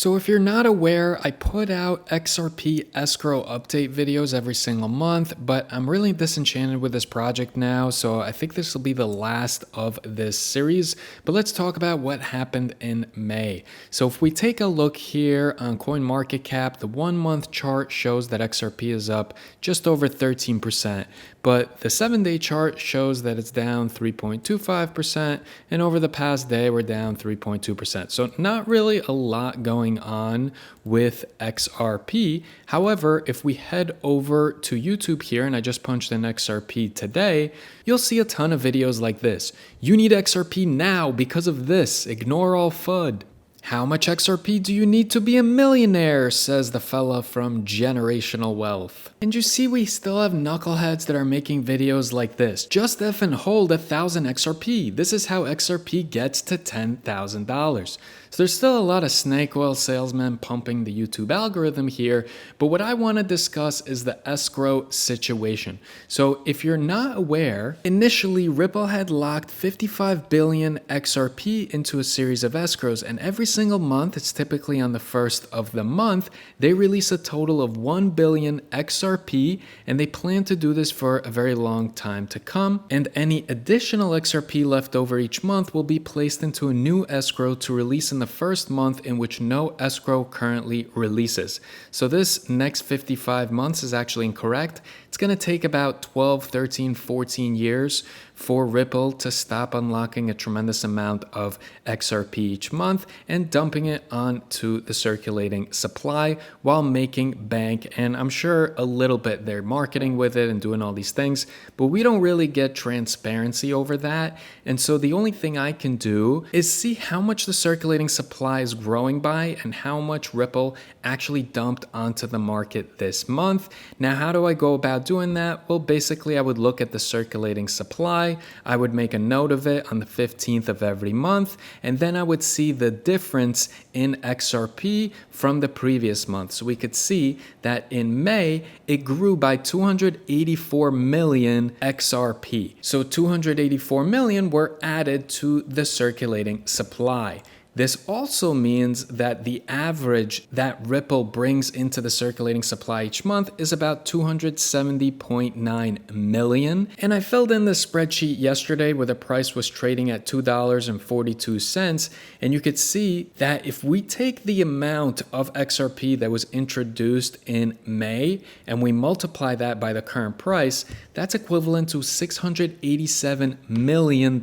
So if you're not aware, I put out XRP escrow update videos every single month, but I'm really disenchanted with this project now, so I think this will be the last of this series. But let's talk about what happened in May. So if we take a look here on CoinMarketCap, the 1 month chart shows that XRP is up just over 13%, but the 7-day chart shows that it's down 3.25%, and over the past day we're down 3.2%. So not really a lot going on with XRP. However, if we head over to YouTube here, and I just punched in XRP today, you'll see a ton of videos like this. You need XRP now because of this. Ignore all FUD. How much XRP do you need to be a millionaire, says the fella from Generational Wealth. And you see we still have knuckleheads that are making videos like this. Just effing hold 1,000 XRP. This is how XRP gets to $10,000. So there's still a lot of snake oil salesmen pumping the YouTube algorithm here, but what I want to discuss is the escrow situation. So if you're not aware, initially Ripple had locked 55 billion XRP into a series of escrows, and every single month, it's typically on the first of the month, they release a total of 1 billion XRP, and they plan to do this for a very long time to come, and any additional XRP left over each month will be placed into a new escrow to release in the first month in which no escrow currently releases. So this next 55 months is actually incorrect. It's going to take about 12, 13, 14 years for Ripple to stop unlocking a tremendous amount of XRP each month and dumping it onto the circulating supply while making bank. And I'm sure a little bit they're marketing with it and doing all these things, but we don't really get transparency over that. And so the only thing I can do is see how much the circulating supply is growing by and how much Ripple actually dumped onto the market this month. Now, how do I go about doing that? Well, basically I would look at the circulating supply. I would make a note of it on the 15th of every month, and then I would see the difference in XRP from the previous month. So we could see that in May, it grew by 284 million XRP. So 284 million were added to the circulating supply. This also means that the average that Ripple brings into the circulating supply each month is about 270.9 million. And I filled in the spreadsheet yesterday where the price was trading at $2.42. And you could see that if we take the amount of XRP that was introduced in May and we multiply that by the current price, that's equivalent to $687 million.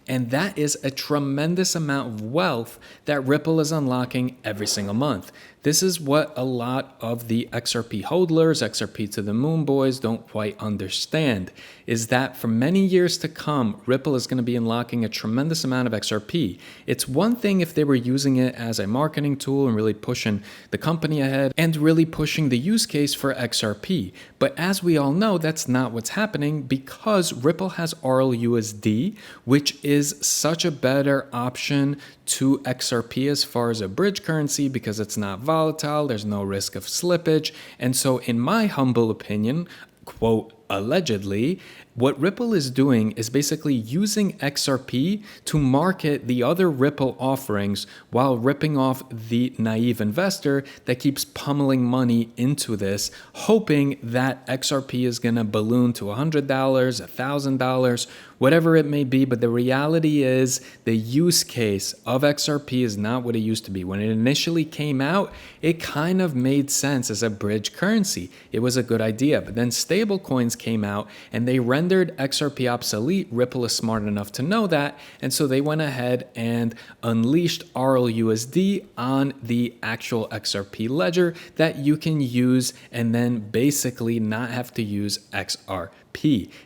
And that is a tremendous amount of wealth that Ripple is unlocking every single month. This is what a lot of the XRP hodlers, XRP to the moon boys don't quite understand, is that for many years to come, Ripple is going to be unlocking a tremendous amount of XRP. It's one thing if they were using it as a marketing tool and really pushing the company ahead and really pushing the use case for XRP. But as we all know, that's not what's happening because Ripple has RLUSD, which is such a better option to XRP as far as a bridge currency because it's not volatile, there's no risk of slippage. And so in my humble opinion, quote, allegedly, what Ripple is doing is basically using XRP to market the other Ripple offerings while ripping off the naive investor that keeps pummeling money into this, hoping that XRP is going to balloon to $100, $1,000, whatever it may be. But the reality is the use case of XRP is not what it used to be. When it initially came out, it kind of made sense as a bridge currency. It was a good idea. But then stable coins came out and they rendered XRP obsolete. Ripple is smart enough to know that, and so they went ahead and unleashed RLUSD on the actual XRP ledger that you can use and then basically not have to use XRP.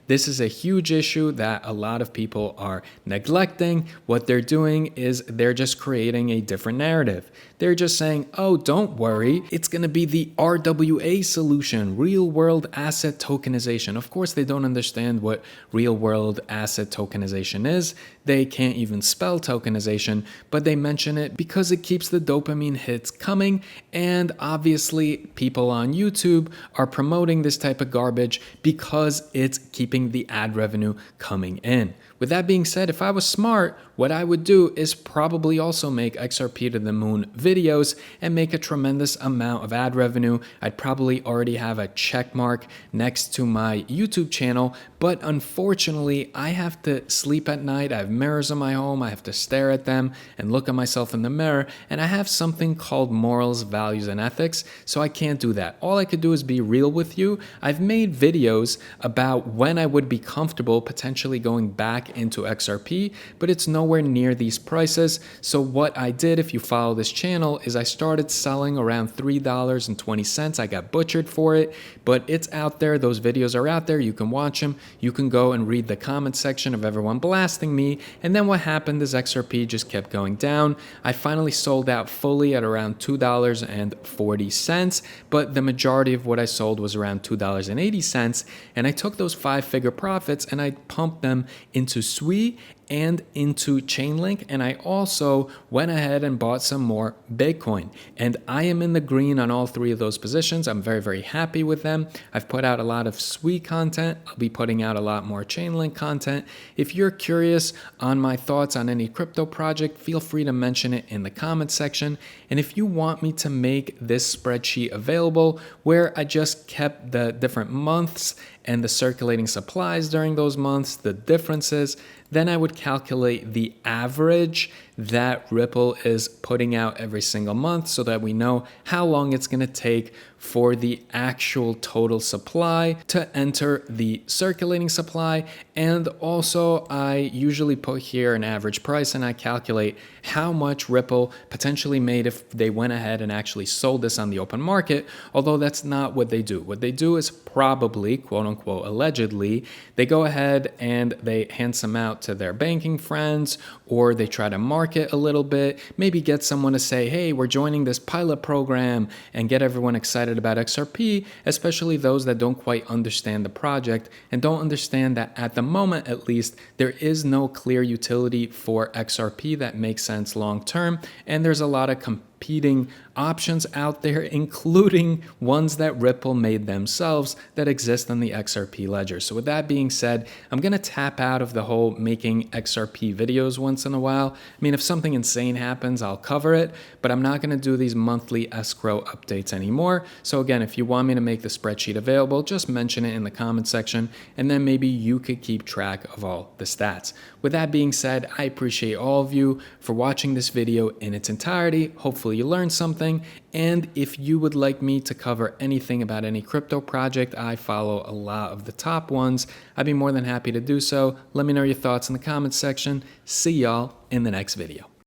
This is a huge issue that a lot of people are neglecting. What they're doing is they're just creating a different narrative. They're just saying, oh, don't worry, it's going to be the RWA solution, real world asset tokenization. Of course, they don't understand what real world asset tokenization is. They can't even spell tokenization, but they mention it because it keeps the dopamine hits coming. And obviously, people on YouTube are promoting this type of garbage because it's keeping the ad revenue coming in. With that being said, if I was smart, what I would do is probably also make XRP to the moon videos and make a tremendous amount of ad revenue. I'd probably already have a check mark next to my YouTube channel, but unfortunately, I have to sleep at night. I have mirrors in my home. I have to stare at them and look at myself in the mirror, and I have something called morals, values, and ethics, so I can't do that. All I could do is be real with you. I've made videos about when I would be comfortable potentially going back into XRP, but it's nowhere near these prices. So what I did, if you follow this channel, is I started selling around $3.20. I got butchered for it, but it's out there. Those videos are out there. You can watch them. You can go and read the comment section of everyone blasting me. And then what happened is XRP just kept going down. I finally sold out fully at around $2.40, but the majority of what I sold was around $2.80. And I took those 5-figure profits and I pumped them into SWE and into Chainlink, and I also went ahead and bought some more Bitcoin, and I am in the green on all 3 of those positions. I'm very, very happy with them. I've put out a lot of SWE content. I'll be putting out a lot more Chainlink content. If you're curious on my thoughts on any crypto project, feel free to mention it in the comment section. And if you want me to make this spreadsheet available where I just kept the different months and the circulating supplies during those months, the differences, then I would calculate the average that Ripple is putting out every single month so that we know how long it's going to take for the actual total supply to enter the circulating supply. And also I usually put here an average price and I calculate how much Ripple potentially made if they went ahead and actually sold this on the open market, although that's not what they do. What they do is probably, quote unquote, allegedly, they go ahead and they hand some out to their banking friends, or they try to market a little bit, maybe get someone to say, hey, we're joining this pilot program, and get everyone excited about XRP, especially those that don't quite understand the project and don't understand that at the moment, at least, there is no clear utility for XRP that makes sense long term, and there's a lot of competing options out there, including ones that Ripple made themselves that exist on the XRP ledger. So with that being said, I'm going to tap out of the whole making XRP videos once in a while. I mean, if something insane happens, I'll cover it, but I'm not going to do these monthly escrow updates anymore. So again, if you want me to make the spreadsheet available, just mention it in the comment section, and then maybe you could keep track of all the stats. With that being said, I appreciate all of you for watching this video in its entirety. Hopefully you learned something. And if you would like me to cover anything about any crypto project, I follow a lot of the top ones. I'd be more than happy to do so. Let me know your thoughts in the comments section. See y'all in the next video.